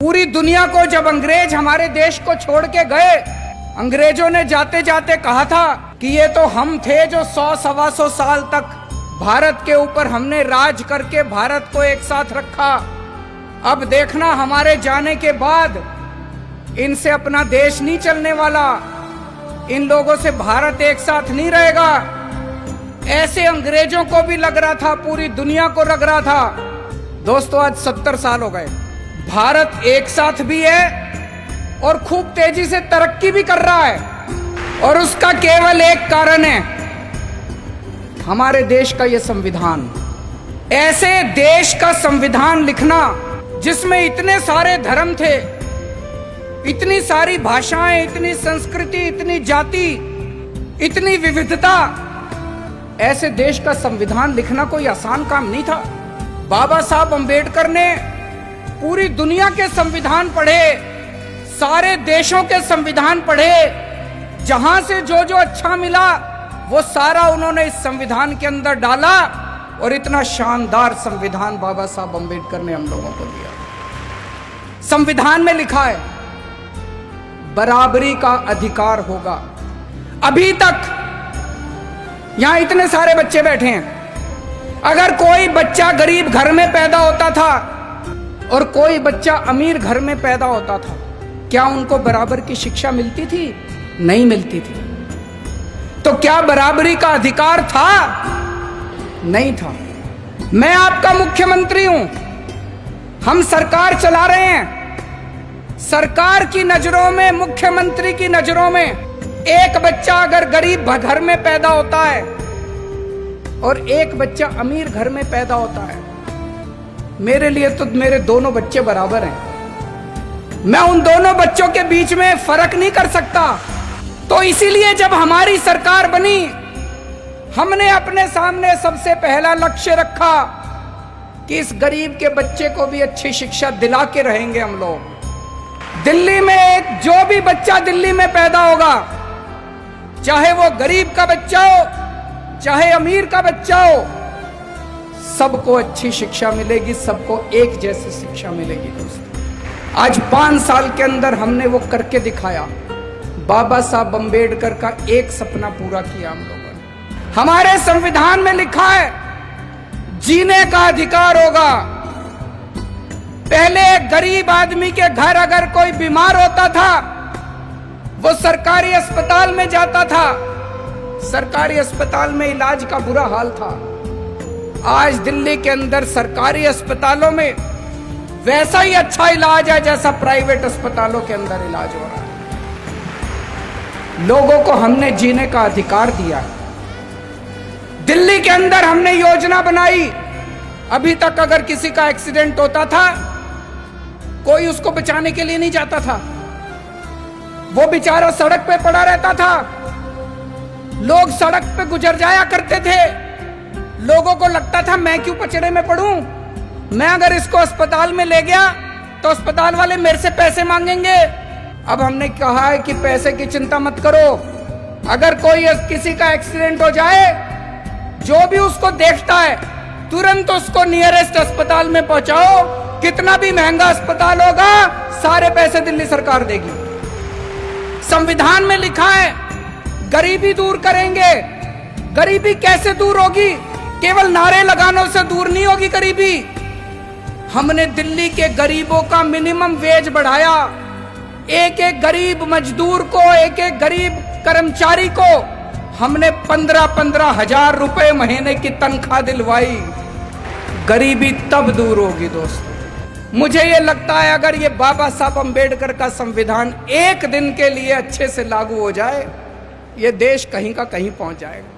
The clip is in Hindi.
पूरी दुनिया को जब अंग्रेज हमारे देश को छोड़ के गए, अंग्रेजों ने जाते जाते कहा था कि ये तो हम थे जो 100-125 साल तक भारत के ऊपर हमने राज करके भारत को एक साथ रखा। अब देखना हमारे जाने के बाद इनसे अपना देश नहीं चलने वाला, इन लोगों से भारत एक साथ नहीं रहेगा। ऐसे अंग्रेजों को भी लग रहा था, पूरी दुनिया को लग रहा था। दोस्तों आज 70 साल हो गए, भारत एक साथ भी है और खूब तेजी से तरक्की भी कर रहा है, और उसका केवल एक कारण है, हमारे देश का ये संविधान। ऐसे देश का संविधान लिखना जिसमें इतने सारे धर्म थे, इतनी सारी भाषाएं, इतनी संस्कृति, इतनी जाति, इतनी विविधता, ऐसे देश का संविधान लिखना कोई आसान काम नहीं था। बाबा साहब अंबेडकर ने पूरी दुनिया के संविधान पढ़े, सारे देशों के संविधान पढ़े, जहां से जो जो अच्छा मिला वो सारा उन्होंने इस संविधान के अंदर डाला, और इतना शानदार संविधान बाबा साहब अंबेडकर ने हम लोगों को दिया। संविधान में लिखा है बराबरी का अधिकार होगा। अभी तक यहां इतने सारे बच्चे बैठे हैं, अगर कोई बच्चा गरीब घर में पैदा होता था और कोई बच्चा अमीर घर में पैदा होता था, क्या उनको बराबर की शिक्षा मिलती थी? नहीं मिलती थी। तो क्या बराबरी का अधिकार था? नहीं था। मैं आपका मुख्यमंत्री हूं, हम सरकार चला रहे हैं। सरकार की नजरों में, मुख्यमंत्री की नजरों में, एक बच्चा अगर गरीब घर में पैदा होता है और एक बच्चा अमीर घर में पैदा होता है, मेरे लिए तो मेरे दोनों बच्चे बराबर हैं। मैं उन दोनों बच्चों के बीच में फर्क नहीं कर सकता। तो इसीलिए जब हमारी सरकार बनी, हमने अपने सामने सबसे पहला लक्ष्य रखा कि इस गरीब के बच्चे को भी अच्छी शिक्षा दिला के रहेंगे हम लोग। दिल्ली में जो भी बच्चा दिल्ली में पैदा होगा, चाहे वो गरीब का बच्चा हो, चाहे अमीर का बच्चा हो, सबको अच्छी शिक्षा मिलेगी, सबको एक जैसी शिक्षा मिलेगी। दोस्तों आज 5 साल के अंदर हमने वो करके दिखाया। बाबा साहब अंबेडकर का एक सपना पूरा किया हम लोगों ने। हमारे संविधान में लिखा है जीने का अधिकार होगा। पहले गरीब आदमी के घर अगर कोई बीमार होता था, वो सरकारी अस्पताल में जाता था, सरकारी अस्पताल में इलाज का बुरा हाल था। आज दिल्ली के अंदर सरकारी अस्पतालों में वैसा ही अच्छा इलाज है जैसा प्राइवेट अस्पतालों के अंदर इलाज हो रहा है। लोगों को हमने जीने का अधिकार दिया। दिल्ली के अंदर हमने योजना बनाई। अभी तक अगर किसी का एक्सीडेंट होता था, कोई उसको बचाने के लिए नहीं जाता था, वो बेचारा सड़क पे पड़ा रहता था। लोग सड़क पे गुजर जाया करते थे। लोगों को लगता था मैं क्यों पचड़े में पड़ूं, मैं अगर इसको अस्पताल में ले गया तो अस्पताल वाले मेरे से पैसे मांगेंगे। अब हमने कहा है कि पैसे की चिंता मत करो, अगर कोई किसी का एक्सीडेंट हो जाए, जो भी उसको देखता है तुरंत उसको नियरेस्ट अस्पताल में पहुंचाओ। कितना भी महंगा अस्पताल होगा, सारे पैसे दिल्ली सरकार देगी। संविधान में लिखा है गरीबी दूर करेंगे। गरीबी कैसे दूर होगी? केवल नारे लगाने से दूर नहीं होगी गरीबी। हमने दिल्ली के गरीबों का मिनिमम वेज बढ़ाया। एक एक गरीब मजदूर को, एक एक गरीब कर्मचारी को हमने 15-15 हजार रुपए महीने की तनख्वाह दिलवाई। गरीबी तब दूर होगी दोस्तों। मुझे ये लगता है अगर ये बाबा साहब अंबेडकर का संविधान एक दिन के लिए अच्छे से लागू हो जाए, ये देश कहीं का कहीं पहुंच जाएगा।